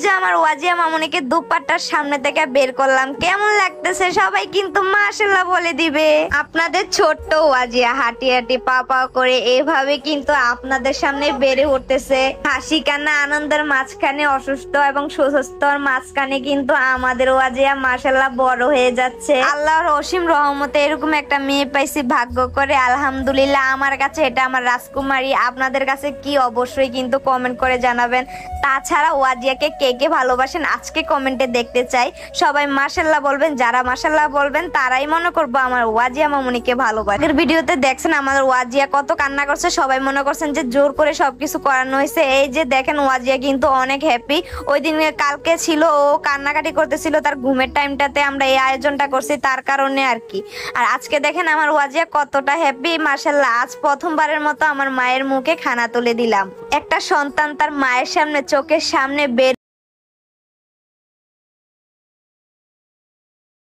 যে আমার ওয়াজিয়া মামুনিকে দুপাট্টার সামনে থেকে বের করলাম, কেমন লাগতেছে সবাই কিন্তু মাশাআল্লাহ বলে দিবে। আপনাদের ছোট্ট ওয়াজিয়া হাঁটি হাঁটি পা পা করে এভাবে কিন্তু আপনাদের সামনে বেড়ে উঠতেছে। হাসি কান্না আনন্দের মাঝখানে, অসুস্থ এবং সুস্থর মাঝখানে কিন্তু আমাদের ওয়াজিয়া মাশাআল্লাহ বড় হয়ে যাচ্ছে। আল্লাহর অসীম রহমতে এরকম একটা মেয়ে পাইছি ভাগ্য করে, আলহামদুলিল্লাহ। আমার কাছে এটা আমার রাজকুমারী। আপনাদের কাছে কি অবশ্যই কিন্তু কমেন্ট করে জানাবেন। তাছাড়া ওয়াজিয়াকে কে কে ভালোবাসেন আজকে কমেন্টে দেখতে চাই। সবাই মাশাআল্লাহ বলবেন, যারা মাশাআল্লাহ বলবেন তারাই মনে করবো আমার ওয়াজিয়া মামুনিকে ভালোবাসে। আগের ভিডিওতে দেখছেন আমাদের ওয়াজিয়া কত কান্না করছে, সবাই মনে করছেন যে জোর করে সবকিছু করানো হয়েছে। এই যে দেখেন ওয়াজিয়া কিন্তু অনেক হ্যাপি। ওই দিন কালকে ছিল ও কান্নাকাটি করতেছিল, তার ঘুমের টাইমটাতে আমরা এই আয়োজনটা করছি তার কারণে আর কি। আর আজকে দেখেন আমার ওয়াজিয়া কতটা হ্যাপি মাশাআল্লাহ। আজ প্রথমবারের মতো আমার মায়ের মুখে খানা তুলে দিলাম। একটা সন্তান তার মায়ের সামনে চোখের সামনে বের